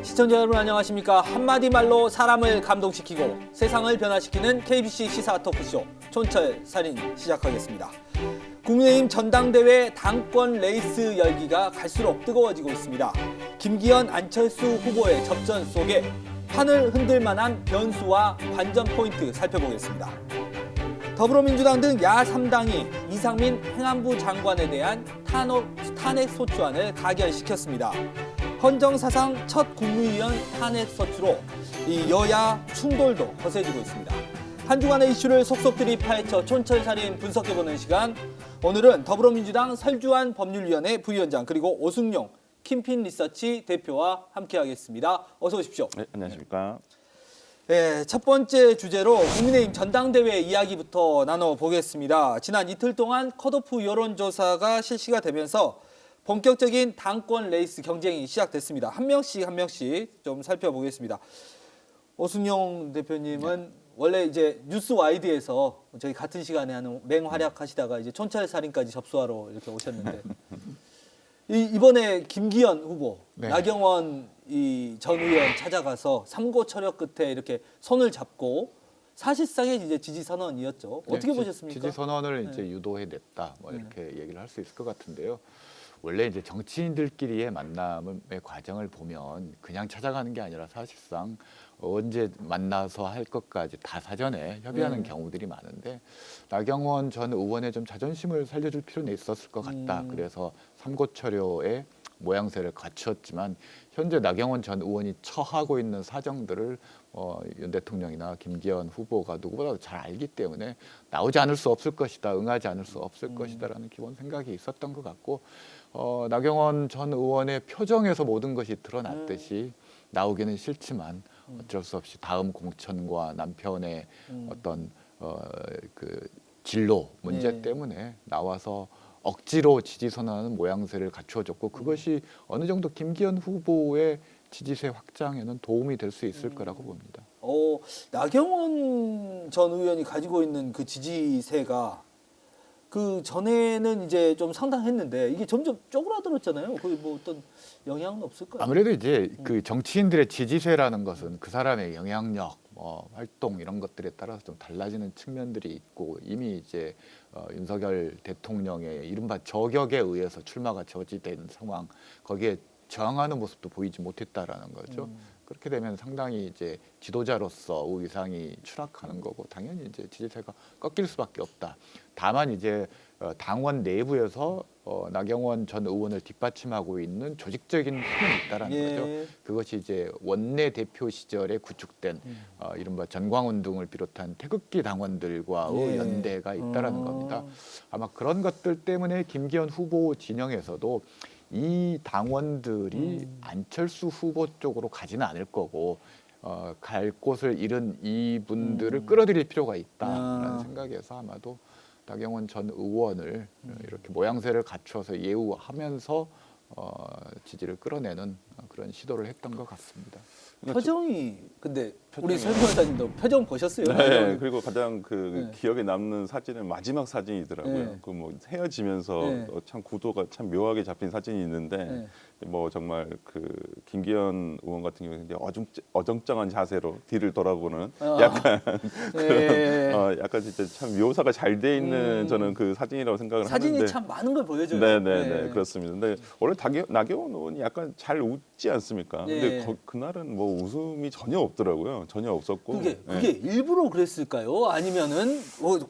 시청자 여러분 안녕하십니까. 한마디 말로 사람을 감동시키고 세상을 변화시키는 KBC 시사 토크쇼 촌철살인 시작하겠습니다. 국민의힘 전당대회 당권 레이스 열기가 갈수록 뜨거워지고 있습니다. 김기현, 안철수 후보의 접전 속에 판을 흔들 만한 변수와 관전 포인트 살펴보겠습니다. 더불어민주당 등 야 3당이 이상민 행안부 장관에 대한 탄핵 소추안을 가결시켰습니다. 헌정사상 첫 국무위원 탄핵 소추로 이 여야 충돌도 거세지고 있습니다. 한 주간의 이슈를 속속들이 파헤쳐 촌철살인 분석해보는 시간. 오늘은 더불어민주당 설주환 법률위원회 부위원장 그리고 오승용 킴핀 리서치 대표와 함께하겠습니다. 어서 오십시오. 네, 안녕하십니까. 네, 첫 번째 주제로 국민의힘 전당대회 이야기부터 나눠보겠습니다. 지난 이틀 동안 컷오프 여론조사가 실시가 되면서 본격적인 당권 레이스 경쟁이 시작됐습니다. 한 명씩 좀 살펴보겠습니다. 오승용 대표님은 원래 이제 뉴스 와이드에서 저희 같은 시간에 하는 맹활약하시다가 이제 촌철살인까지 접수하러 이렇게 오셨는데 이번에 김기현 후보, 네. 나경원 전 의원 찾아가서 삼고초려 끝에 이렇게 손을 잡고 사실상의 이제 지지 선언이었죠. 어떻게 보셨습니까? 지지 선언을 이제 유도해냈다, 뭐 이렇게 얘기를 할 수 있을 것 같은데요. 원래 이제 정치인들끼리의 만남의 과정을 보면 그냥 찾아가는 게 아니라 사실상 언제 만나서 할 것까지 다 사전에 협의하는 경우들이 많은데 나경원 전 의원의 좀 자존심을 살려줄 필요는 있었을 것 같다. 그래서 삼고초려의 모양새를 갖추었지만 현재 나경원 전 의원이 처하고 있는 사정들을 윤 대통령이나 김기현 후보가 누구보다도 잘 알기 때문에 나오지 않을 수 없을 것이다, 응하지 않을 수 없을 것이다라는 기본 생각이 있었던 것 같고 나경원 전 의원의 표정에서 모든 것이 드러났듯이 나오기는 싫지만 어쩔 수 없이 다음 공천과 남편의 어떤 그 진로 문제 때문에 나와서 억지로 지지 선언하는 모양새를 갖추어줬고 그것이 어느 정도 김기현 후보의 지지세 확장에는 도움이 될 수 있을 거라고 봅니다. 나경원 전 의원이 가지고 있는 그 지지세가 그 전에는 이제 좀 상당했는데 이게 점점 쪼그라들었잖아요. 거의 뭐 어떤 영향은 없을까요? 아무래도 이제 그 정치인들의 지지세라는 것은 그 사람의 영향력, 활동 이런 것들에 따라서 좀 달라지는 측면들이 있고 이미 이제 윤석열 대통령의 이른바 저격에 의해서 출마가 저지된 상황, 거기에 저항하는 모습도 보이지 못했다라는 거죠. 그렇게 되면 상당히 이제 지도자로서 위상이 추락하는 거고 당연히 이제 지지세가 꺾일 수밖에 없다. 다만 이제 당원 내부에서 나경원 전 의원을 뒷받침하고 있는 조직적인 힘이 있다라는 거죠. 그것이 이제 원내 대표 시절에 구축된 이른바 전광훈 등을 비롯한 태극기 당원들과의 연대가 있다라는 겁니다. 아마 그런 것들 때문에 김기현 후보 진영에서도 이 당원들이 안철수 후보 쪽으로 가지는 않을 거고 갈 곳을 잃은 이분들을 끌어들일 필요가 있다라는 생각에서 아마도 나경원 전 의원을 이렇게 모양새를 갖춰서 예우하면서 지지를 끌어내는 그런 시도를 했던 것 같습니다. 표정이 근데 우리 설 변호사님도 표정 보셨어요? 네, 그리고 가장 기억에 남는 사진은 마지막 사진이더라고요. 그 뭐 헤어지면서 참 구도가 참 묘하게 잡힌 사진이 있는데 뭐 정말 그 김기현 의원 같은 경우는 어정쩡한 자세로 뒤를 돌아보는 약간 그런 약간 진짜 참 묘사가 잘 돼 있는 저는 그 사진이라고 생각을 사진이 하는데 참 많은 걸 보여줘요. 네, 그렇습니다. 근데 원래 나경원 의원이 약간 잘 웃지 않습니까? 근데 그날은 뭐 웃음이 전혀 없더라고요. 전혀 없었고. 그게 일부러 그랬을까요? 아니면은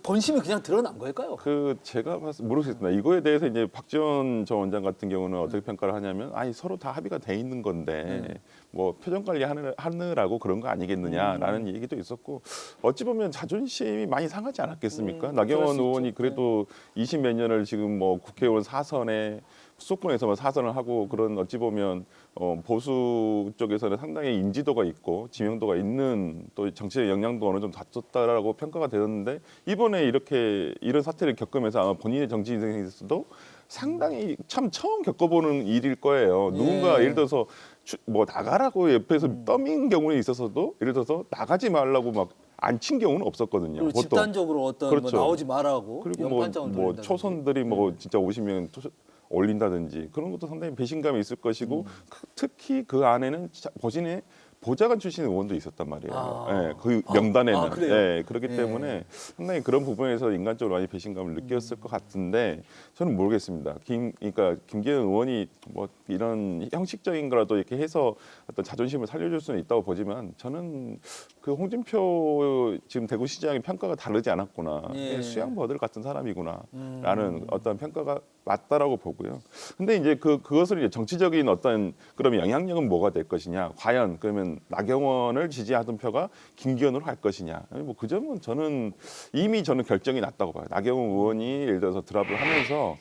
본심이 그냥 드러난 걸까요? 제가 모르겠습니다. 이거에 대해서 이제 박지원 전 원장 같은 경우는 어떻게 평가를 하냐면, 아니 서로 다 합의가 돼 있는 건데 뭐 표정 관리 하느라고 그런 거 아니겠느냐라는 얘기도 있었고, 어찌 보면 자존심이 많이 상하지 않았겠습니까? 나경원 의원이 그래도 20몇 년을 지금 뭐 국회의원 사선에 수도권에서만 사선을 하고 그런 어찌 보면 보수 쪽에서는 상당히 인지도가 있고 지명도가 있는 또 정치적 영향도 어느 정도 갖췄다라고 평가가 되었는데 이번에 이런 사태를 겪으면서 아마 본인의 정치 인생에서도 상당히 참 처음 겪어보는 일일 거예요. 누군가 예를 들어서 뭐 나가라고 옆에서 떠민 경우에 있어서도 예를 들어서 나가지 말라고 막 안 친 경우는 없었거든요. 그리고 집단적으로 어떤 그렇죠. 뭐 나오지 말라고 그리고 연판장을 뭐 초선들이 뭐 진짜 오시면 올린다든지 그런 것도 상당히 배신감이 있을 것이고 특히 그 안에는 본인의 보좌관 출신 의원도 있었단 말이에요. 아. 예, 그 명단에는. 아, 그래요? 예, 그렇기 예. 때문에 상당히 그런 부분에서 인간적으로 많이 배신감을 느꼈을 것 같은데 저는 모르겠습니다. 그러니까 김기현 의원이 뭐 이런 형식적인 거라도 이렇게 해서 어떤 자존심을 살려줄 수는 있다고 보지만 저는 그 홍준표 지금 대구시장의 평가가 다르지 않았구나. 예. 수양버들 같은 사람이구나라는 어떤 평가가 맞다라고 보고요. 근데 이제 그것을 이제 정치적인 어떤 그럼 영향력은 뭐가 될 것이냐? 과연 그러면 나경원을 지지하던 표가 김기현으로 갈 것이냐? 뭐 그 점은 저는 이미 저는 결정이 났다고 봐요. 나경원 의원이 예를 들어서 드랍을 하면서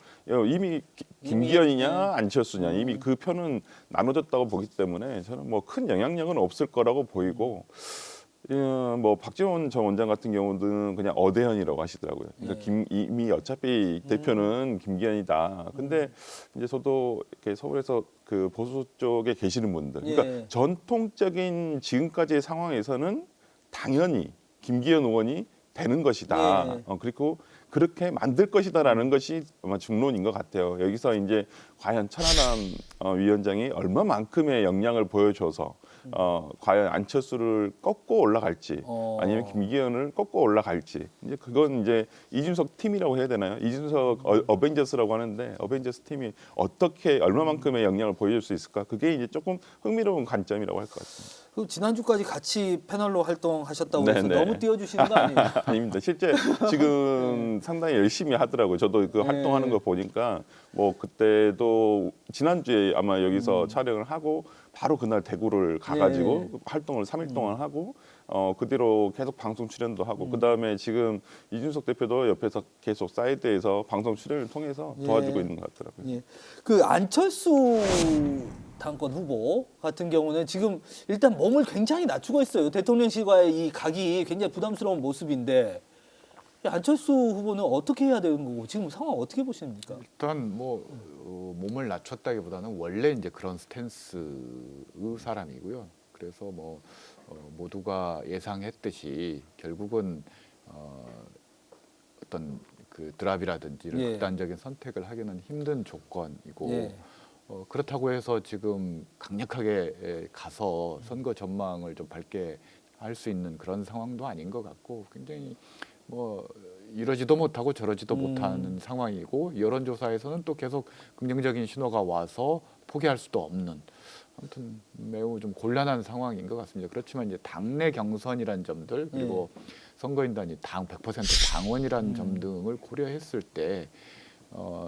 이미 김기현이냐 안철수냐 이미 그 표는 나눠졌다고 보기 때문에 저는 뭐 큰 영향력은 없을 거라고 보이고. 뭐 박지원 전 원장 같은 경우는 그냥 어대현이라고 하시더라고요. 그러니까 이미 어차피 대표는 김기현이다. 근데 이제 저도 이렇게 서울에서 그 보수 쪽에 계시는 분들, 그러니까 예. 전통적인 지금까지의 상황에서는 당연히 김기현 의원이 되는 것이다. 예. 그리고 그렇게 만들 것이다라는 것이 아마 중론인 것 같아요. 여기서 이제 과연 천하람 위원장이 얼마만큼의 역량을 보여줘서 과연 안철수를 꺾고 올라갈지 아니면 김기현을 꺾고 올라갈지 이제 그건 이제 이준석 팀이라고 해야 되나요? 이준석 어벤져스라고 하는데 어벤져스 팀이 어떻게 얼마만큼의 역량을 보여줄 수 있을까? 그게 이제 조금 흥미로운 관점이라고 할 것 같습니다. 그 지난주까지 같이 패널로 활동하셨다고 해서 네네. 너무 띄워주시는 거 아니에요? 아닙니다. 실제 지금 상당히 열심히 하더라고요. 저도 그 활동하는 거 보니까 뭐 그때도 지난주에 아마 여기서 촬영을 하고 바로 그날 대구를 가가지고 활동을 3일 동안 하고 그 뒤로 계속 방송 출연도 하고 그다음에 지금 이준석 대표도 옆에서 계속 사이드에서 방송 출연을 통해서 도와주고 있는 것 같더라고요. 예. 그 안철수 당권 후보 같은 경우는 지금 일단 몸을 굉장히 낮추고 있어요. 대통령실과의 이 각이 굉장히 부담스러운 모습인데 안철수 후보는 어떻게 해야 되는 거고 지금 상황 어떻게 보십니까? 일단 뭐 몸을 낮췄다기보다는 원래 이제 그런 스탠스의 사람이고요. 그래서 뭐 모두가 예상했듯이 결국은 어떤 그 드랍이라든지 이런 예. 극단적인 선택을 하기는 힘든 조건이고 예. 그렇다고 해서 지금 강력하게 가서 선거 전망을 좀 밝게 할 수 있는 그런 상황도 아닌 것 같고 굉장히 뭐 이러지도 못하고 저러지도 못하는 상황이고 여론조사에서는 또 계속 긍정적인 신호가 와서 포기할 수도 없는 아무튼 매우 좀 곤란한 상황인 것 같습니다. 그렇지만 이제 당내 경선이란 점들 그리고 선거인단이 당 100% 당원이라는 점 등을 고려했을 때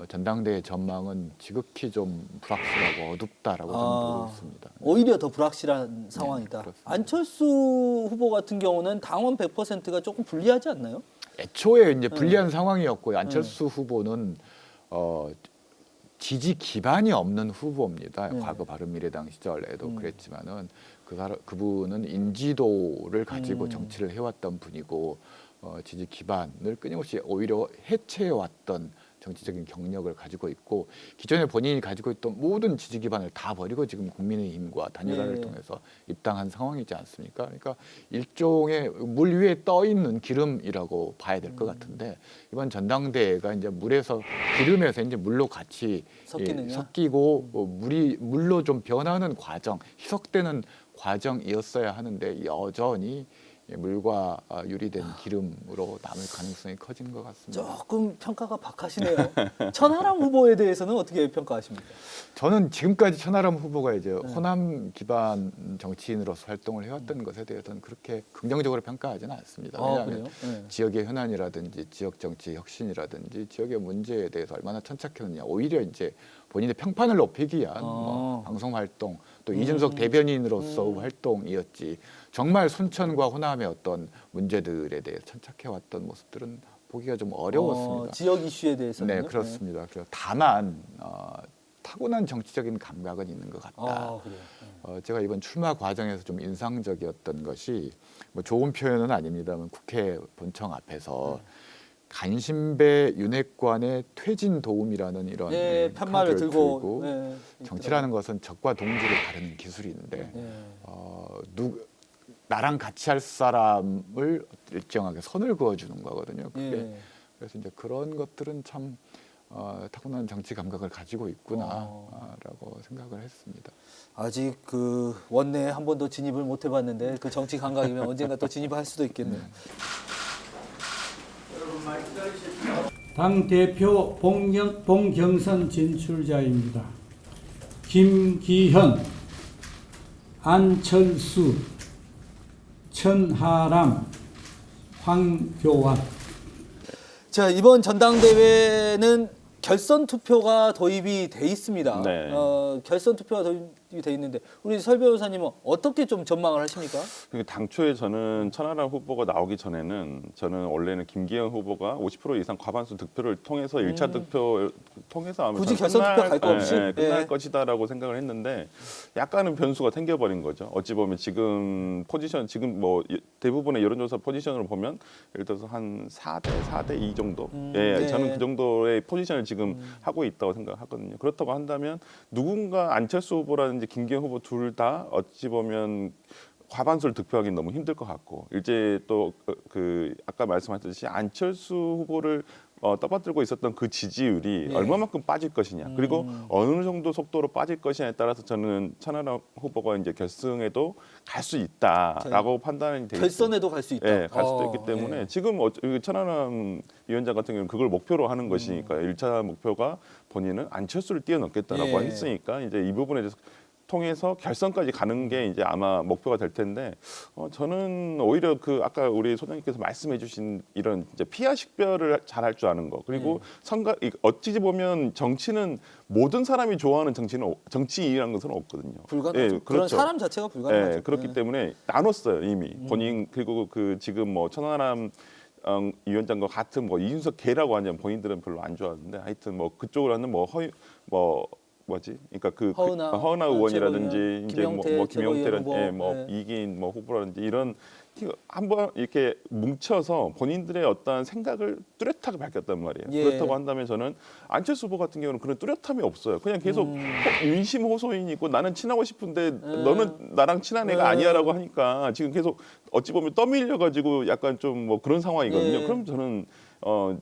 전당대회 전망은 지극히 좀 불확실하고 어둡다라고 저는 보고 있습니다. 오히려 더 불확실한 상황이다. 그렇습니다. 안철수 후보 같은 경우는 당원 100%가 조금 불리하지 않나요? 애초에 이제 불리한 상황이었고요. 안철수 후보는 지지 기반이 없는 후보입니다. 과거 바른미래당 시절에도 그랬지만은 그분은 인지도를 가지고 정치를 해왔던 분이고 지지 기반을 끊임없이 오히려 해체해왔던 정치적인 경력을 가지고 있고 기존에 본인이 가지고 있던 모든 지지 기반을 다 버리고 지금 국민의힘과 단일화를 통해서 입당한 상황이지 않습니까? 그러니까 일종의 물 위에 떠 있는 기름이라고 봐야 될 것 같은데 이번 전당대회가 이제 기름에서 이제 물로 같이 섞이고 물로 좀 변하는 과정, 희석되는 과정이었어야 하는데 여전히 물과 유리된 기름으로 남을 가능성이 커진 것 같습니다. 조금 평가가 박하시네요. 천하람 후보에 대해서는 어떻게 평가하십니까? 저는 지금까지 천하람 후보가 이제 호남 기반 정치인으로서 활동을 해왔던 것에 대해서는 그렇게 긍정적으로 평가하지는 않습니다. 왜냐하면 지역의 현안이라든지 지역 정치 혁신이라든지 지역의 문제에 대해서 얼마나 천착했느냐 오히려 이제 본인의 평판을 높이기 위한 방송 활동 또 이준석 대변인으로서 활동이었지 정말 순천과 호남의 어떤 문제들에 대해 천착해왔던 모습들은 보기가 좀 어려웠습니다. 지역 이슈에 대해서는? 네, 그렇습니다. 그래서 다만 타고난 정치적인 감각은 있는 것 같다. 제가 이번 출마 과정에서 좀 인상적이었던 것이 뭐 좋은 표현은 아닙니다만 국회 본청 앞에서 간신배 윤핵관의 퇴진 도움이라는 이런 편말을 들고 정치라는 것은 적과 동지를 가르는 기술인데 나랑 같이 할 사람을 일정하게 선을 그어주는 거거든요. 그래서 이제 그런 것들은 참 타고난 정치 감각을 가지고 있구나라고 생각을 했습니다. 아직 그 원내에 한 번도 진입을 못 해봤는데 그 정치 감각이면 언젠가 또 진입할 수도 있겠네요. 당 대표 본경선 진출자입니다. 김기현, 안철수, 천하람, 황교안. 자, 이번 전당대회는 결선 투표가 도입이 돼 있습니다. 네. 결선 투표가 도입이 돼 있는데 우리 설 변호사님은 어떻게 좀 전망을 하십니까? 당초에 저는 천하람 후보가 나오기 전에는 저는 원래는 김기현 후보가 50% 이상 과반수 득표를 통해서 1차 득표 통해서 아마 굳이 결선 투표 갈 거 없이? 끝날 예. 것이다라고 생각을 했는데 약간은 변수가 생겨버린 거죠. 어찌 보면 지금 포지션 지금 뭐 대부분의 여론조사 포지션으로 보면 예를 들어서 한 4대 2 정도. 예, 네. 저는 그 정도의 포지션을 지금 하고 있다고 생각하거든요. 그렇다고 한다면 누군가 안철수 후보라든지 김기현 후보 둘 다 어찌 보면 과반수를 득표하기는 너무 힘들 것 같고 이제 또 그 아까 말씀하셨듯이 안철수 후보를 떠받들고 있었던 그 지지율이 예. 얼마만큼 빠질 것이냐 그리고 어느 정도 속도로 빠질 것이냐에 따라서 저는 천하람 후보가 이제 결승에도 갈 수 있다라고 판단이 돼 결선에도 갈 수 있다. 예, 갈 수도 있기 때문에 예. 지금 천하람 위원장 같은 경우는 그걸 목표로 하는 것이니까 1차 목표가 본인은 안철수를 뛰어넘겠다라고 예. 했으니까 이제 이 부분에 대해서 통해서 결선까지 가는 게 이제 아마 목표가 될 텐데 저는 오히려 그 아까 우리 소장님께서 말씀해주신 이런 이제 피하 식별을 잘할 줄 아는 거 그리고 어찌 보면 정치는 모든 사람이 좋아하는 정치인이라는 것은 없거든요. 불가능하죠. 예, 그런 그렇죠. 사람 자체가 불가능하죠. 예, 그렇기 예. 때문에 나눴어요 이미 본인 그리고 그 지금 뭐 천하람 위원장과 같은 뭐 이준석 개라고 하냐면 본인들은 별로 안 좋아하는데 하여튼 뭐 그쪽으로 하는 뭐 뭐지? 그러니까 허은하 의원이라든지 이제 뭐 김용태라든지 뭐 네. 이기인 뭐 후보라든지 이런 한번 이렇게 뭉쳐서 본인들의 어떤 생각을 뚜렷하게 밝혔단 말이에요. 예. 그렇다고 한다면 저는 안철수 후보 같은 경우는 그런 뚜렷함이 없어요. 그냥 계속 윤심 호소인이고 나는 친하고 싶은데 너는 나랑 친한 애가 아니야라고 하니까 지금 계속 어찌 보면 떠밀려 가지고 약간 좀 뭐 그런 상황이거든요. 예. 그럼 저는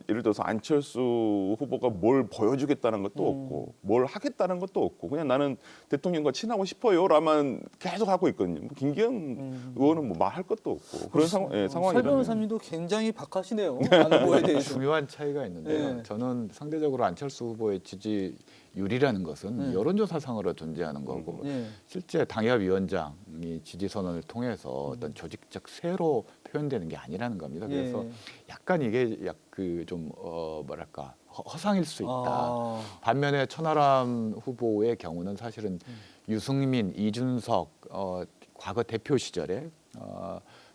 예를 들어서 안철수 후보가 뭘 보여주겠다는 것도 없고 뭘 하겠다는 것도 없고 그냥 나는 대통령과 친하고 싶어요라만 계속 하고 있거든요. 뭐 김기현 의원은 뭐 말할 것도 없고 그런 상황이거든요. 설 변호사님도 굉장히 박하시네요. 하는 거에 대해서. 중요한 차이가 있는데요. 네. 저는 상대적으로 안철수 후보의 지지율이라는 것은 여론조사상으로 존재하는 거고 네. 실제 당협위원장이 지지선언을 통해서 어떤 조직적 세로 표현되는 게 아니라는 겁니다. 그래서 예. 약간 이게 좀 뭐랄까 허상일 수 있다. 아. 반면에 천하람 후보의 경우는 사실은 유승민, 이준석 과거 대표 시절에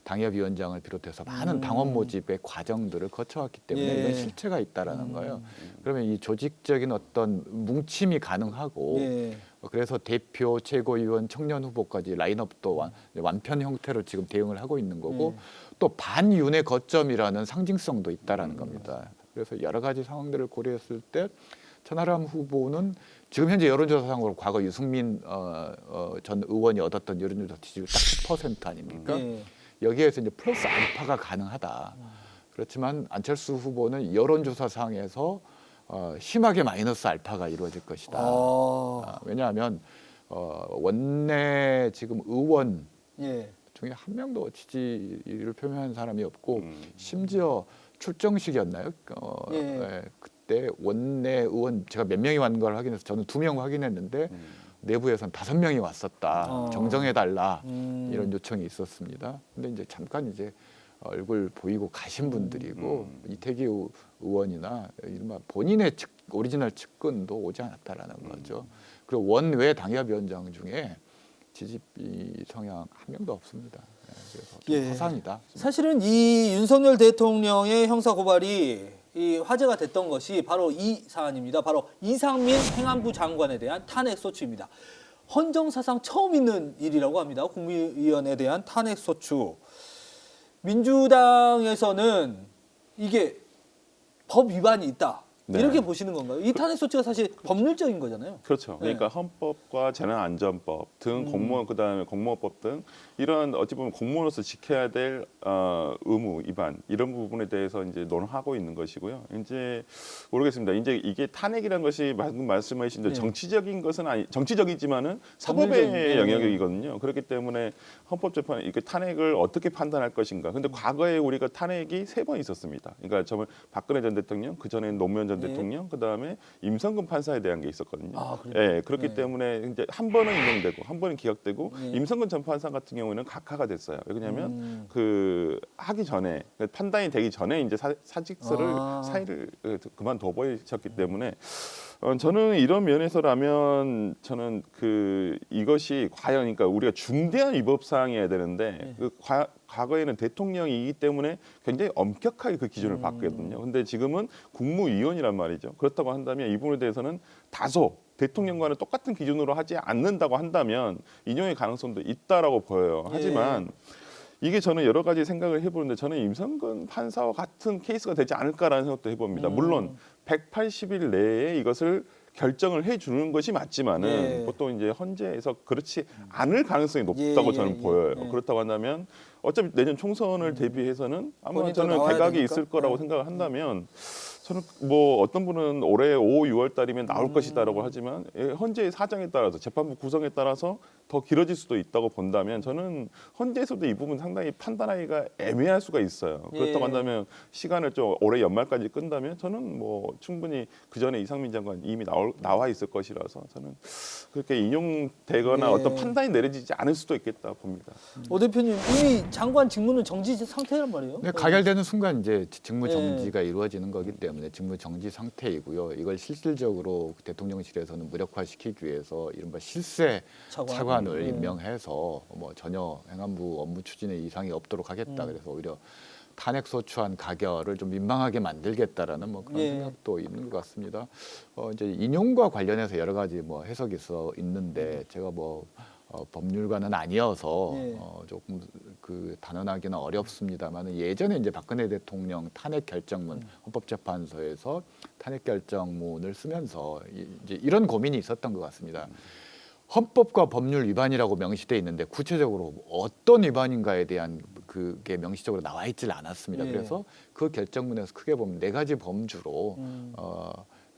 당협위원장을 비롯해서 많은 당원 모집의 과정들을 거쳐왔기 때문에 예. 이런 실체가 있다라는 거예요. 그러면 이 조직적인 어떤 뭉침이 가능하고 예. 그래서 대표, 최고위원, 청년 후보까지 라인업도 완편 형태로 지금 대응을 하고 있는 거고 또 반윤의 거점이라는 상징성도 있다라는 겁니다. 그래서 여러 가지 상황들을 고려했을 때 천하람 후보는 지금 현재 여론조사상으로 과거 유승민 전 의원이 얻었던 여론조사 지지율 딱 10% 아닙니까? 예. 여기에서 이제 플러스 알파가 가능하다. 그렇지만 안철수 후보는 여론조사상에서 심하게 마이너스 알파가 이루어질 것이다. 왜냐하면 원내 지금 의원 예. 중에 한 명도 지지를 표명한 사람이 없고 심지어 출정식이었나요? 예. 예, 그때 원내 의원 제가 몇 명이 왔는 걸 확인해서 저는 2명 확인했는데 내부에서는 5명이 왔었다. 정정해달라 이런 요청이 있었습니다. 근데 이제 잠깐 이제 얼굴 보이고 가신 분들이고 이태기 의원이나 이른바 본인의 오리지널 측근도 오지 않았다라는 거죠. 그리고 원외 당협위원장 중에 지지 성향 한 명도 없습니다. 그래서 좀 예. 허상이다. 사실은 이 윤석열 대통령의 형사 고발이 이 화제가 됐던 것이 바로 이 사안입니다. 바로 이상민 행안부 장관에 대한 탄핵 소추입니다. 헌정사상 처음 있는 일이라고 합니다. 국무위원에 대한 탄핵 소추. 민주당에서는 이게 법 위반이 있다. 네. 이렇게 보시는 건가요? 이 탄핵 소치가 사실 법률적인 거잖아요. 그렇죠. 그러니까 네. 헌법과 재난안전법 등 공무원 그다음에 공무원법 등 이런 어찌 보면 공무원으로서 지켜야 될 의무 위반 이런 부분에 대해서 이제 논하고 있는 것이고요. 이제 모르겠습니다. 이제 이게 탄핵이라는 것이 방금 말씀하신 대로 네. 정치적인 것은 아니 정치적이지만은 사법의 법률적인, 네. 영역이거든요. 그렇기 때문에 헌법재판 이게 탄핵을 어떻게 판단할 것인가. 근데 과거에 우리가 탄핵이 3번 있었습니다. 그러니까 정말 박근혜 전 대통령, 그 전에 노무현 전 네. 대통령, 그 다음에 임성근 판사에 대한 게 있었거든요. 아, 그래요? 예, 그렇기 네. 때문에 이제 한 번은 인용되고 한 번은 기각되고 네. 임성근 전 판사 같은 경우에는 각하가 됐어요. 왜냐하면 음. 그 하기 전에 판단이 되기 전에 이제 사직서를 아. 사의를 그만둬 버리셨기 때문에 저는 이런 면에서라면 저는 그 이것이 과연 그러니까 우리가 중대한 위법 사항이어야 되는데 네. 그 과거에는 대통령이기 때문에 굉장히 엄격하게 그 기준을 봤거든요. 근데 지금은 국무위원이란 말이죠. 그렇다고 한다면 이 부분에 대해서는 다소 대통령과는 똑같은 기준으로 하지 않는다고 한다면 인용의 가능성도 있다라고 보여요. 하지만 이게 저는 여러 가지 생각을 해보는데 저는 임성근 판사와 같은 케이스가 되지 않을까라는 생각도 해봅니다. 물론 180일 내에 이것을 결정을 해주는 것이 맞지만은 예. 보통 이제 헌재에서 그렇지 않을 가능성이 높다고 저는 보여요. 그렇다고 한다면 어차피 내년 총선을 대비해서는 아마 본인도 저는 나와야 개각이 되니까? 있을 거라고 네. 생각을 한다면 저는 뭐 어떤 분은 올해 5, 6월 달이면 나올 것이다라고 하지만 헌재의 사정에 따라서 재판부 구성에 따라서 더 길어질 수도 있다고 본다면 저는 헌재에서도 이 부분 상당히 판단하기가 애매할 수가 있어요. 그렇다고 예. 한다면 시간을 좀 올해 연말까지 끈다면 저는 뭐 충분히 그 전에 이상민 장관 이미 나와 있을 것이라서 저는 그렇게 인용되거나 예. 어떤 판단이 내려지지 않을 수도 있겠다 봅니다. 오 대표님 이미 장관 직무는 정지 상태란 말이에요? 네, 가결되는 순간 이제 직무 네. 정지가 이루어지는 거기 때문에 직무 정지 상태이고요. 이걸 실질적으로 대통령실에서는 무력화시키기 위해서 이른바 실세 차관을 임명해서 뭐 전혀 행안부 업무 추진에 이상이 없도록 하겠다. 그래서 오히려 탄핵 소추안 가결을 좀 민망하게 만들겠다라는 뭐 그런 예. 생각도 있는 것 같습니다. 이제 인용과 관련해서 여러 가지 뭐 해석이 있는데 제가 뭐 법률가는 아니어서 예. 조금 그 단언하기는 어렵습니다만 예전에 이제 박근혜 대통령 탄핵 결정문 헌법재판소에서 탄핵 결정문을 쓰면서 이제 이런 고민이 있었던 것 같습니다. 헌법과 법률 위반이라고 명시돼 있는데 구체적으로 어떤 위반인가에 대한 그게 명시적으로 나와 있질 않았습니다. 예. 그래서 그 결정문에서 크게 보면 4가지 범주로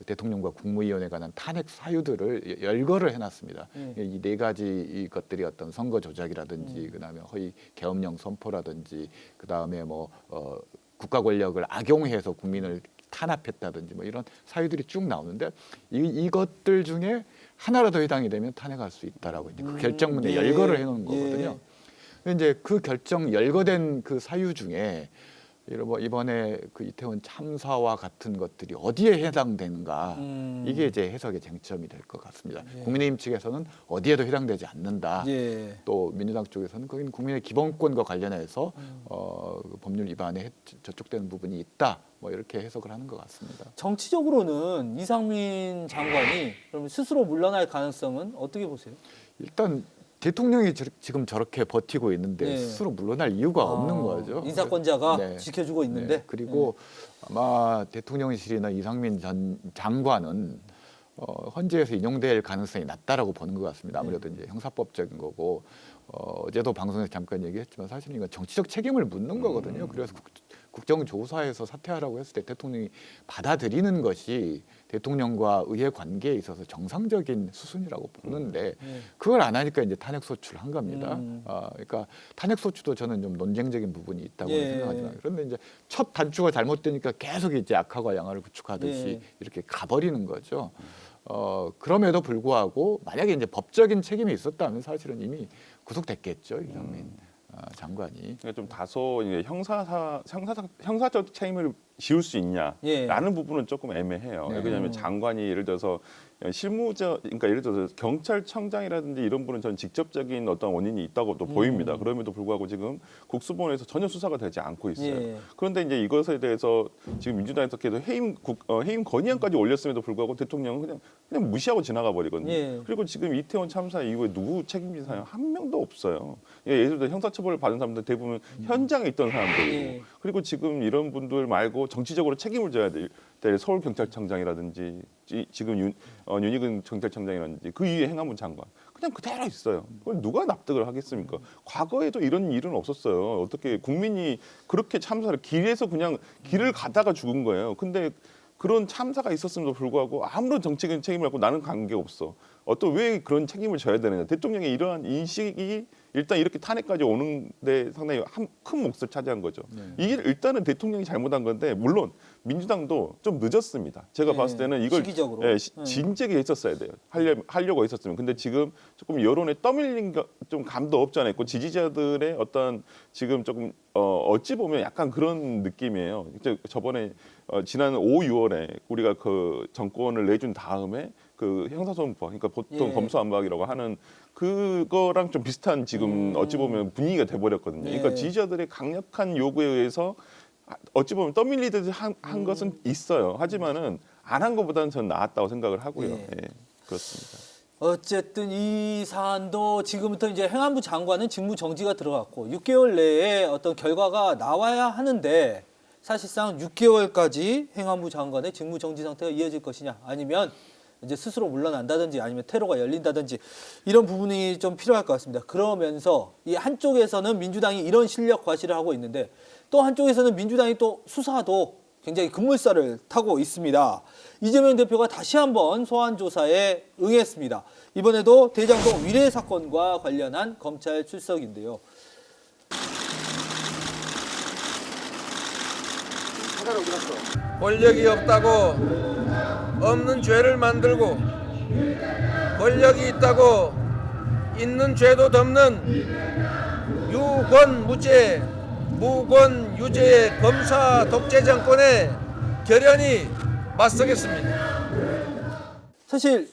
대통령과 국무위원에 관한 탄핵 사유들을 열거를 해놨습니다. 이 4가지 것들이 어떤 선거 조작이라든지 그다음에 허위 계엄령 선포라든지 그다음에 뭐 국가 권력을 악용해서 국민을 탄압했다든지 뭐 이런 사유들이 쭉 나오는데 이것들 중에 하나라도 해당이 되면 탄핵할 수 있다라고 이제 그 결정문에 열거를 해놓은 거거든요. 근데 이제 그 결정 열거된 그 사유 중에 이번에 그 이태원 참사와 같은 것들이 어디에 해당되는가 이게 이제 해석의 쟁점이 될 것 같습니다. 국민의힘 측에서는 어디에도 해당되지 않는다. 또 민주당 쪽에서는 거기는 국민의 기본권과 관련해서 그 법률 위반에 저촉되는 부분이 있다. 뭐 이렇게 해석을 하는 것 같습니다. 정치적으로는 이상민 장관이 그러면 스스로 물러날 가능성은 어떻게 보세요? 일단 대통령이 지금 저렇게 버티고 있는데 스스로 물러날 이유가 없는 거죠. 인사권자가 네. 지켜주고 있는데. 네. 그리고 아마 대통령실이나 이상민 전 장관은 헌재에서 인용될 가능성이 낮다라고 보는 것 같습니다. 아무래도 이제 형사법적인 거고 어제도 방송에서 잠깐 얘기했지만 사실은 이건 정치적 책임을 묻는 거거든요. 그래서 국정조사에서 사퇴하라고 했을 때 대통령이 받아들이는 것이 대통령과 의회 관계에 있어서 정상적인 수순이라고 보는데 그걸 안 하니까 이제 탄핵 소추를 한 겁니다. 그러니까 탄핵 소추도 저는 좀 논쟁적인 부분이 있다고 생각하지만 그런데 이제 첫 단추가 잘못되니까 계속 이제 악화가 양화를 구축하듯이 이렇게 가버리는 거죠. 그럼에도 불구하고 만약에 이제 법적인 책임이 있었다면 사실은 이미 구속됐겠죠, 이상민 장관이. 그러니까 좀 다소 이제 형사적 책임을 지울 수 있냐라는 부분은 조금 애매해요. 왜냐하면 장관이 예를 들어서 그러니까 예를 들어서 경찰청장이라든지 이런 분은 저는 직접적인 어떤 원인이 있다고 또 보입니다. 그럼에도 불구하고 지금 국수본에서 전혀 수사가 되지 않고 있어요. 그런데 이제 이것에 대해서 지금 민주당에서 계속 해임 건의안까지 올렸음에도 불구하고 대통령은 그냥 무시하고 지나가 버리거든요. 그리고 지금 이태원 참사 이후에 누구 책임진 사람 한 명도 없어요. 예를 들어 형사처벌을 받은 사람들 대부분 현장에 있던 사람들이고 예. 그리고 지금 이런 분들 말고 정치적으로 책임을 져야 될 서울경찰청장이라든지 지금 윤희근 경찰청장이라든지 그 이후에 행안부 장관 그냥 그대로 있어요. 그걸 누가 납득을 하겠습니까? 과거에도 이런 일은 없었어요. 어떻게 국민이 그렇게 참사를 길을 가다가 죽은 거예요. 근데 그런 참사가 있었음에도 불구하고 아무런 정치적인 책임을 갖고 나는 관계없어. 왜 그런 책임을 져야 되느냐. 대통령의 이러한 인식이 일단 이렇게 탄핵까지 오는데 상당히 큰 몫을 차지한 거죠. 이게 일단은 대통령이 잘못한 건데 물론 민주당도 좀 늦었습니다. 제가 네, 봤을 때는 이걸 시기적으로. 진작에 했었어야 돼요. 하려고 했었으면. 근데 지금 조금 여론에 떠밀린 좀 감도 없지 않아 있고 지지자들의 어떤 지금 조금 어찌 보면 약간 그런 느낌이에요. 저번에 지난 5, 6월에 우리가 그 정권을 내준 다음에 그 형사소송법, 그러니까 보통 예. 검수완박이라고 하는 그거랑 좀 비슷한 지금 어찌 보면 분위기가 돼버렸거든요. 그러니까 예. 지지자들의 강력한 요구에 의해서 어찌 보면 떠밀리듯이 한 것은 있어요. 하지만은 안 한 것보다는 저는 나았다고 생각을 하고요. 예. 예, 그렇습니다. 어쨌든 이 사안도 지금부터 이제 행안부 장관은 직무 정지가 들어갔고 6개월 내에 어떤 결과가 나와야 하는데 사실상 6개월까지 행안부 장관의 직무 정지 상태가 이어질 것이냐 아니면 이제 스스로 물러난다든지 아니면 테러가 열린다든지 이런 부분이 좀 필요할 것 같습니다. 그러면서 이 한쪽에서는 민주당이 이런 실력 과시를 하고 있는데 또 한쪽에서는 민주당이 또 수사도 굉장히 급물살을 타고 있습니다. 이재명 대표가 다시 한번 소환 조사에 응했습니다. 이번에도 대장동 위례 사건과 관련한 검찰 출석인데요. 권력이 없다고 없는 죄를 만들고 권력이 있다고 있는 죄도 덮는 유권무죄 무권유죄의 검사 독재 정권에 결연히 맞서겠습니다. 사실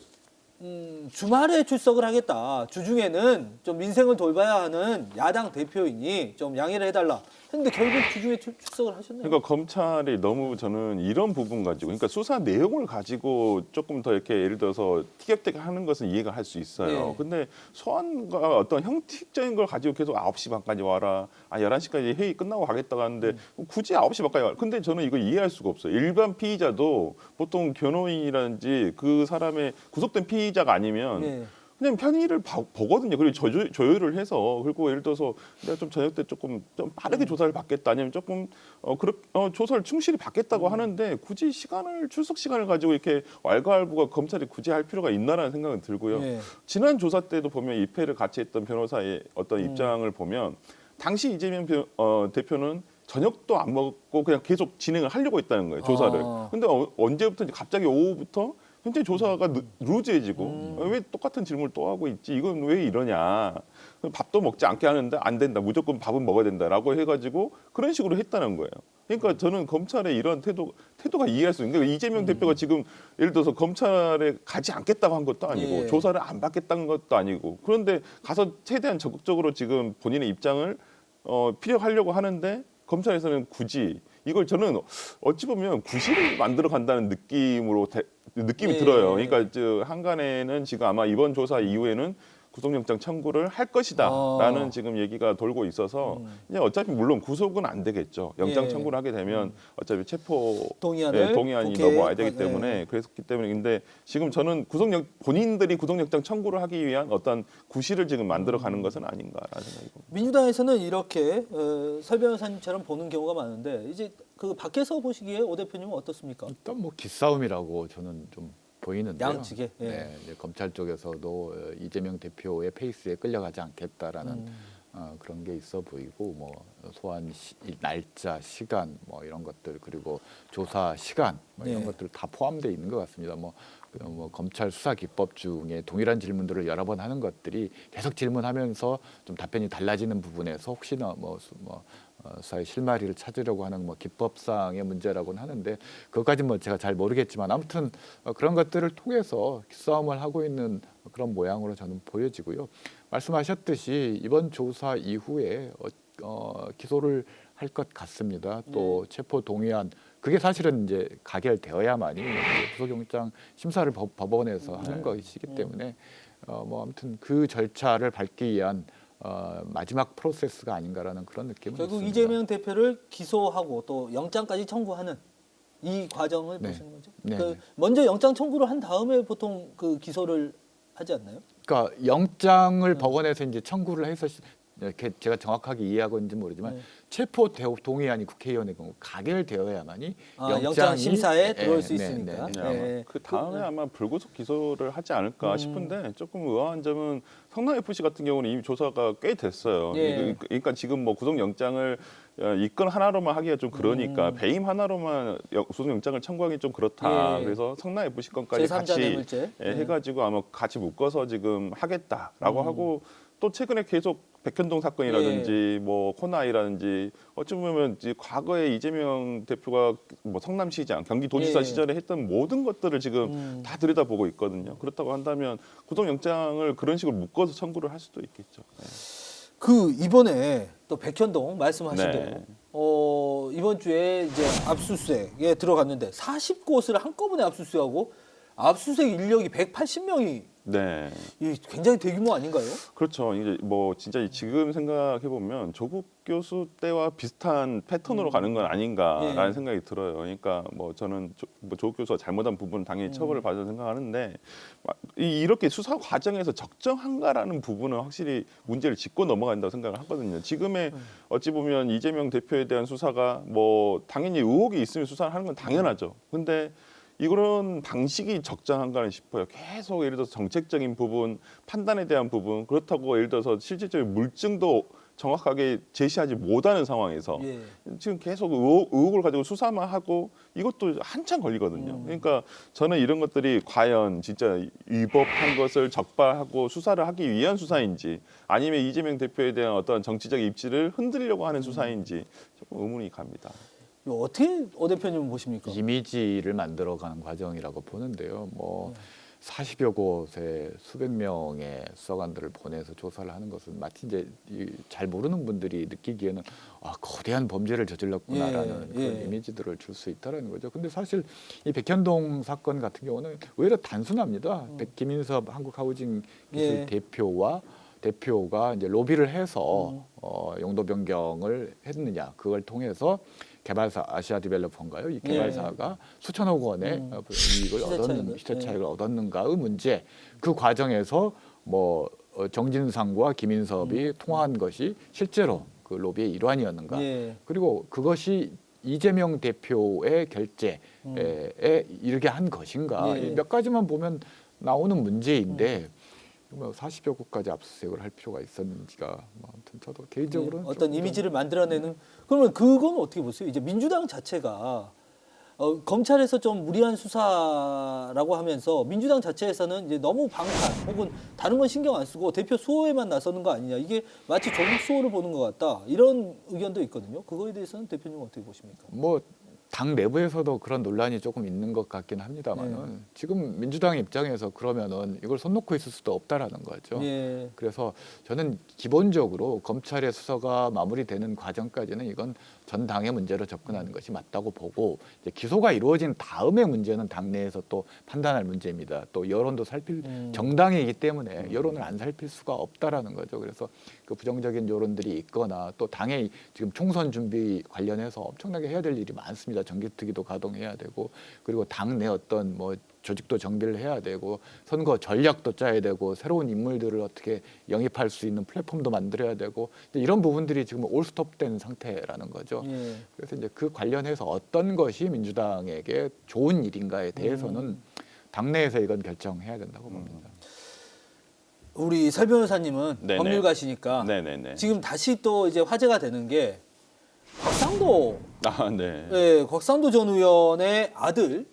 주말에 출석을 하겠다. 주중에는 좀 민생을 돌봐야 하는 야당 대표이니 좀 양해를 해달라. 근데 결국 주중에 출석을 하셨네요. 그러니까 검찰이 너무 저는 이런 부분 가지고, 그러니까 수사 내용을 가지고 조금 더 이렇게 예를 들어서 티격태격하는 것은 이해가 할 수 있어요. 네. 근데 소환과 어떤 형식적인 걸 가지고 계속 9시 반까지 와라, 11시까지 회의 끝나고 가겠다고 하는데 굳이 9시 반까지 와라. 근데 저는 이거 이해할 수가 없어요. 일반 피의자도 보통 변호인이라든지 그 사람의 구속된 피의자가 아니면 네. 그냥 편의를 보거든요. 그리고 조율을 해서 그리고 예를 들어서 내가 좀 저녁 때 좀 빠르게 조사를 받겠다 아니면 조금 조사를 충실히 받겠다고 하는데 굳이 출석 시간을 가지고 이렇게 왈가왈부가 검찰이 굳이 할 필요가 있나라는 생각은 들고요. 네. 지난 조사 때도 보면 입회를 같이 했던 변호사의 어떤 입장을 보면 당시 이재명 대표는 저녁도 안 먹고 그냥 계속 진행을 하려고 했다는 거예요. 조사를. 근데 언제부터 갑자기 오후부터 현재 조사가 루즈해지고 왜 똑같은 질문을 또 하고 있지? 이건 왜 이러냐? 밥도 먹지 않게 하는데 안 된다. 무조건 밥은 먹어야 된다라고 해가지고 그런 식으로 했다는 거예요. 그러니까 저는 검찰의 이런 태도가 이해할 수 있는 게 이재명 대표가 지금 예를 들어서 검찰에 가지 않겠다고 한 것도 아니고 예. 조사를 안 받겠다는 것도 아니고 그런데 가서 최대한 적극적으로 지금 본인의 입장을 피력하려고 하는데 검찰에서는 굳이 이걸 저는 어찌 보면 구실을 만들어 간다는 느낌이 예. 들어요. 그러니까 한간에는 지금 아마 이번 조사 이후에는 구속영장 청구를 할 것이다라는 지금 얘기가 돌고 있어서 이제 어차피 물론 구속은 안 되겠죠. 영장 예. 청구를 하게 되면 어차피 체포 동의안을 동의안이 국회에 넘어와야 되기 예. 때문에 그랬기 때문에 근데 지금 저는 본인들이 구속영장 청구를 하기 위한 어떤 구실을 지금 만들어 가는 것은 아닌가라는 생각이 듭니다. 민주당에서는 이렇게 설 변호사님처럼 보는 경우가 많은데 이제 그 밖에서 보시기에 오 대표님은 어떻습니까? 일단 뭐 기싸움이라고 저는 좀 보이는데요. 양측에, 예. 네, 이제 검찰 쪽에서도 이재명 대표의 페이스에 끌려가지 않겠다라는 그런 게 있어 보이고 뭐 소환 날짜, 시간 뭐 이런 것들 그리고 조사 시간 뭐 이런 네. 것들 다 포함되어 있는 것 같습니다. 뭐 검찰 수사 기법 중에 동일한 질문들을 여러 번 하는 것들이 계속 질문하면서 좀 답변이 달라지는 부분에서 혹시나 수사의 실마리를 찾으려고 하는 뭐 기법상의 문제라고는 하는데 그것까지 뭐 제가 잘 모르겠지만 아무튼 그런 것들을 통해서 기싸움을 하고 있는 그런 모양으로 저는 보여지고요. 말씀하셨듯이 이번 조사 이후에 기소를 할 것 같습니다. 또 체포 동의안 그게 사실은 이제 가결되어야만이 구속영장 심사를 법원에서 하는 것이기 때문에 뭐 아무튼 그 절차를 밟기 위한 마지막 프로세스가 아닌가라는 그런 느낌이 결국 있습니다. 이재명 대표를 기소하고 또 영장까지 청구하는 이 과정을 네. 보시는 거죠. 네, 그 네. 먼저 영장 청구를 한 다음에 보통 그 기소를 하지 않나요? 그러니까 영장을 법원에서 이제 청구를 해서 이렇게 제가 정확하게 이해하고 있는지 모르지만 네. 체포 동의안이 국회의원의 경우 가결되어야만이 영장 심사에 들어올 수 네, 있으니까. 네, 네, 네. 아마 그 다음에 아마 불구속 기소를 하지 않을까 싶은데 조금 의아한 점은 성남 FC 같은 경우는 이미 조사가 꽤 됐어요. 예. 그러니까 지금 뭐 구속영장을 이건 하나로만 하기가 좀 그러니까 배임 하나로만 구속영장을 청구하기 좀 그렇다. 예. 그래서 성남 FC 건까지 제3자 같이 뇌물죄. 해가지고 아마 같이 묶어서 지금 하겠다라고 하고 또 최근에 계속 백현동 사건이라든지 뭐 코나이라든지 어찌 보면 이제 과거에 이재명 대표가 뭐 성남시장, 경기도지사 예. 시절에 했던 모든 것들을 지금 다 들여다보고 있거든요. 그렇다고 한다면 구속영장을 그런 식으로 묶어서 청구를 할 수도 있겠죠. 네. 그 이번에 또 백현동 말씀하신 네. 대로 이번 주에 이제 압수수색에 들어갔는데 40곳을 한꺼번에 압수수색하고 압수수색 인력이 180명이 네. 굉장히 대규모 아닌가요? 그렇죠. 이제 뭐 진짜 지금 생각해 보면 조국 교수 때와 비슷한 패턴으로 가는 건 아닌가라는 예. 생각이 들어요. 그러니까 뭐 저는 뭐 조국 교수가 잘못한 부분은 당연히 처벌을 받아야 생각하는데 이렇게 수사 과정에서 적정한가라는 부분은 확실히 문제를 짚고 넘어간다고 생각을 하거든요. 지금의 어찌 보면 이재명 대표에 대한 수사가 뭐 당연히 의혹이 있으면 수사를 하는 건 당연하죠. 근데 이런 방식이 적정한가 싶어요. 계속 예를 들어서 정책적인 부분, 판단에 대한 부분, 그렇다고 예를 들어서 실질적인 물증도 정확하게 제시하지 못하는 상황에서 예. 지금 계속 의혹을 가지고 수사만 하고 이것도 한참 걸리거든요. 그러니까 저는 이런 것들이 과연 진짜 위법한 것을 적발하고 수사를 하기 위한 수사인지 아니면 이재명 대표에 대한 어떤 정치적 입지를 흔들려고 하는 수사인지 조금 의문이 갑니다. 이거 어떻게 오 대표님은 보십니까? 이미지를 만들어가는 과정이라고 보는데요. 뭐 40여 곳에 수백 명의 수사관들을 보내서 조사를 하는 것은 마치 이제 잘 모르는 분들이 느끼기에는 거대한 범죄를 저질렀구나라는 예, 그런 예. 이미지들을 줄 수 있다라는 거죠. 근데 사실 이 백현동 사건 같은 경우는 오히려 단순합니다. 김인섭 한국하우징 기술 예. 대표가 이제 로비를 해서 용도 변경을 했느냐 그걸 통해서 개발사 아시아디벨로퍼인가요? 이 개발사가 수천억 원의 이익을 시세 시세 차익을. 차익을 얻었는가의 문제. 그 과정에서 뭐 정진상과 김인섭이 통화한 것이 실제로 그 로비의 일환이었는가? 예. 그리고 그것이 이재명 대표의 결재에 이르게 한 것인가? 예. 몇 가지만 보면 나오는 문제인데. 40여 곳까지 압수수색을 할 필요가 있었는지가 뭐 아무튼 저도 개인적으로는 어떤 조금 이미지를 만들어내는 그러면 그건 어떻게 보세요? 이제 민주당 자체가 검찰에서 좀 무리한 수사라고 하면서 민주당 자체에서는 이제 너무 방탄 혹은 다른 건 신경 안 쓰고 대표 수호에만 나서는 거 아니냐 이게 마치 조국 수호를 보는 것 같다 이런 의견도 있거든요. 그거에 대해서는 대표님은 어떻게 보십니까? 뭐 당 내부에서도 그런 논란이 조금 있는 것 같긴 합니다만은 지금 민주당 입장에서 그러면은 이걸 손 놓고 있을 수도 없다라는 거죠. 예. 그래서 저는 기본적으로 검찰의 수사가 마무리되는 과정까지는 이건 전 당의 문제로 접근하는 것이 맞다고 보고 이제 기소가 이루어진 다음의 문제는 당내에서 또 판단할 문제입니다. 또 여론도 살필 정당이기 때문에 여론을 안 살필 수가 없다라는 거죠. 그래서 그 부정적인 여론들이 있거나 또 당의 지금 총선 준비 관련해서 엄청나게 해야 될 일이 많습니다. 정기특위도 가동해야 되고 그리고 당내 어떤 뭐 조직도 정비를 해야 되고 선거 전략도 짜야 되고 새로운 인물들을 어떻게 영입할 수 있는 플랫폼도 만들어야 되고 이런 부분들이 지금 올스톱된 상태라는 거죠. 예. 그래서 이제 그 관련해서 어떤 것이 민주당에게 좋은 일인가에 대해서는 당내에서 이건 결정해야 된다고 봅니다. 우리 설 변호사님은 네네. 법률가시니까 네네네. 지금 다시 또 이제 화제가 되는 게 곽상도 네. 예, 곽상도 전 의원의 아들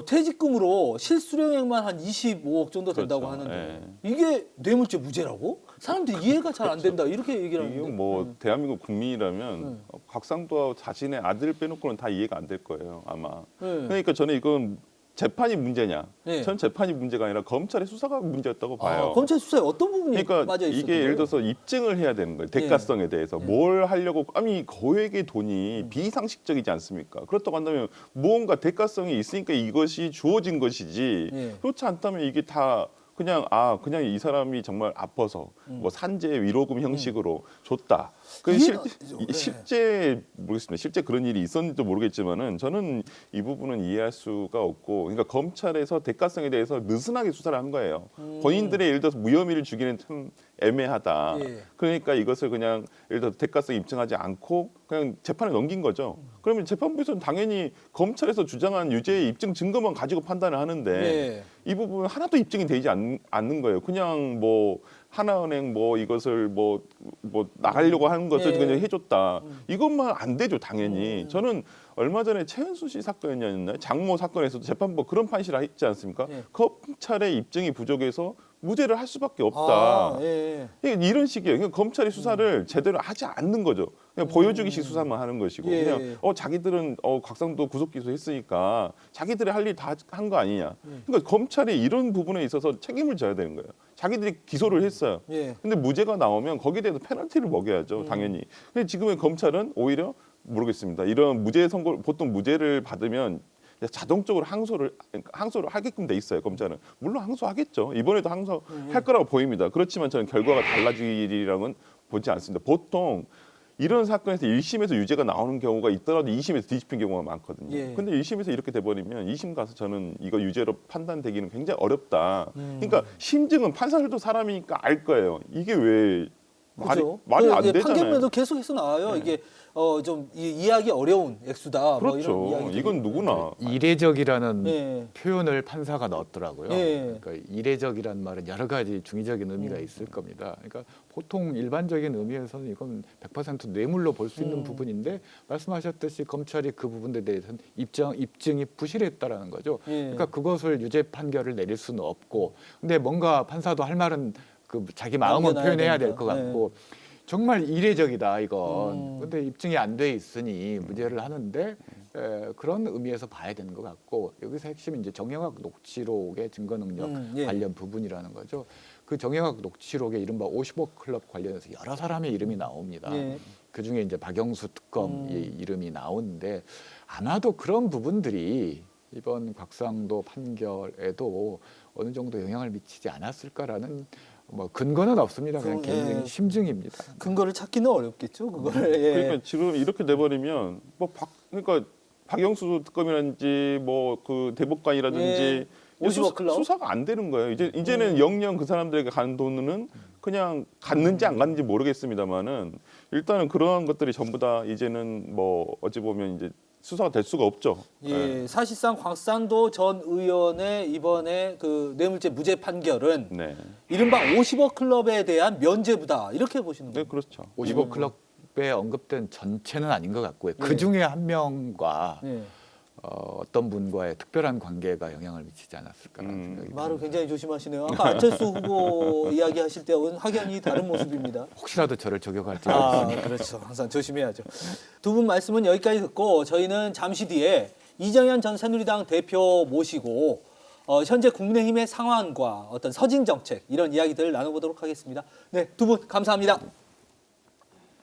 퇴직금으로 실수령액만 한 25억 정도 된다고 그렇죠. 하는데 이게 뇌물죄 무죄라고? 사람들이 이해가 잘 안 된다 이렇게 얘기를 하는데 이건 뭐 대한민국 국민이라면 곽상도 자신의 아들 빼놓고는 다 이해가 안 될 거예요 아마. 그러니까 저는 이건 재판이 문제냐? 네. 전 재판이 문제가 아니라 검찰의 수사가 문제였다고 봐요. 검찰 수사에 어떤 부분이 그러니까 빠져 있었던 이게 예를 들어서 입증을 해야 되는 거예요. 대가성에 대해서 뭘 하려고 아니 고액의 돈이 비상식적이지 않습니까? 그렇다고 한다면 무언가 대가성이 있으니까 이것이 주어진 것이지 예. 그렇지 않다면 이게 다 그냥 그냥 이 사람이 정말 아파서 뭐 산재 위로금 형식으로 줬다. 그 이해가 실, 안 되죠. 네. 실제 모르겠습니다. 실제 그런 일이 있었는지도 모르겠지만은 저는 이 부분은 이해할 수가 없고, 그러니까 검찰에서 대가성에 대해서 느슨하게 수사를 한 거예요. 본인들의 예를 들어서 무혐의를 주기는 참 애매하다. 예. 그러니까 이것을 그냥 예를 들어 대가성 입증하지 않고 그냥 재판에 넘긴 거죠. 그러면 재판부에서는 당연히 검찰에서 주장한 유죄의 입증 증거만 가지고 판단을 하는데 예. 이 부분은 하나도 입증이 되지 않는 거예요. 그냥 뭐 하나은행 뭐 이것을 뭐 나가려고 하는 것을 예. 그냥 해줬다. 이것만 안 되죠, 당연히. 저는 얼마 전에 최은순 씨 사건이었나요? 장모 사건에서도 재판부 그런 판시를 했지 않습니까? 예. 검찰의 입증이 부족해서 무죄를 할 수밖에 없다. 아, 예. 이런 식이에요. 그러니까 검찰이 수사를 제대로 하지 않는 거죠. 그냥 보여주기식 수사만 하는 것이고, 예. 그냥 자기들은 곽상도 구속 기소했으니까 자기들이 할 일 다 한 거 아니냐. 그러니까 검찰이 이런 부분에 있어서 책임을 져야 되는 거예요. 자기들이 기소를 했어요. 예. 근데 무죄가 나오면 거기에 대해서 페널티를 먹여야죠, 당연히. 근데 지금의 검찰은 오히려 모르겠습니다. 이런 무죄 선고, 보통 무죄를 받으면 자동적으로 항소를 하게끔 돼 있어요. 검찰은 물론 항소하겠죠. 이번에도 항소할 거라고 보입니다. 그렇지만 저는 결과가 달라지리랑은 보지 않습니다. 보통 이런 사건에서 1심에서 유죄가 나오는 경우가 있더라도 2심에서 뒤집힌 경우가 많거든요. 예. 근데 1심에서 이렇게 돼버리면 2심 가서 저는 이거 유죄로 판단되기는 굉장히 어렵다. 그러니까 심증은 판사들도 사람이니까 알 거예요. 이게 왜 그죠? 말이 안 예, 되잖아요. 판결문에도 계속해서 나와요. 이게 좀 이해하기 어려운 액수다. 뭐 이런 그렇죠. 이야기들이. 이건 누구나 이례적이라는 예. 표현을 판사가 넣었더라고요. 예. 그러니까 이례적이라는 말은 여러 가지 중의적인 의미가 있을 겁니다. 그러니까 보통 일반적인 의미에서는 이건 100% 뇌물로 볼 수 있는 부분인데 말씀하셨듯이 검찰이 그 부분에 대해서는 입증이 부실했다라는 거죠. 예. 그러니까 그것을 유죄 판결을 내릴 수는 없고, 근데 뭔가 판사도 할 말은 그 자기 마음을 남겨놔야 표현해야 될 된다. 것 같고. 정말 이례적이다 이건. 근데 입증이 안 돼 있으니 무죄를 하는데 그런 의미에서 봐야 되는 것 같고, 여기서 핵심은 이제 정영학 녹취록의 증거 능력 예. 관련 부분이라는 거죠. 그 정영학 녹취록에 이른바 55 클럽 관련해서 여러 사람의 이름이 나옵니다. 예. 그 중에 이제 박영수 특검의 이름이 나오는데 아마도 그런 부분들이 이번 곽상도 판결에도 어느 정도 영향을 미치지 않았을까라는 뭐 근거는 없습니다. 그냥 예. 개인적인 심증입니다. 근거를 찾기는 어렵겠죠. 그거를. 예. 그러니까 지금 이렇게 돼버리면 그러니까 박영수 특검이라든지 뭐 그 대법관이라든지 예. 50억 클럽? 수사가 안 되는 거예요. 이제는 영영 그 사람들에게 간 돈은 그냥 갔는지 안 갔는지 모르겠습니다만은 일단은 그러한 것들이 전부 다 이제는 뭐 어찌 보면 이제 수사가 될 수가 없죠. 예, 사실상 곽상도 전 의원의 이번에 그 뇌물죄 무죄 판결은 네, 이른바 50억 클럽에 대한 면죄부다 이렇게 보시는 네 거예요. 그렇죠. 55 클럽에 언급된 전체는 아닌 것 같고요. 그 중에 한 명과 예. 어떤 분과의 특별한 관계가 영향을 미치지 않았을까라는 생각이 듭니다. 말을 굉장히 조심하시네요. 아까 안철수 후보 이야기하실 때와는 확연히 다른 모습입니다. 혹시라도 저를 저격할지 그렇죠. 항상 조심해야죠. 두 분 말씀은 여기까지 듣고 저희는 잠시 뒤에 이정현 전 새누리당 대표 모시고 현재 국민의힘의 상황과 어떤 서진 정책 이런 이야기들을 나눠보도록 하겠습니다. 네, 두 분 감사합니다.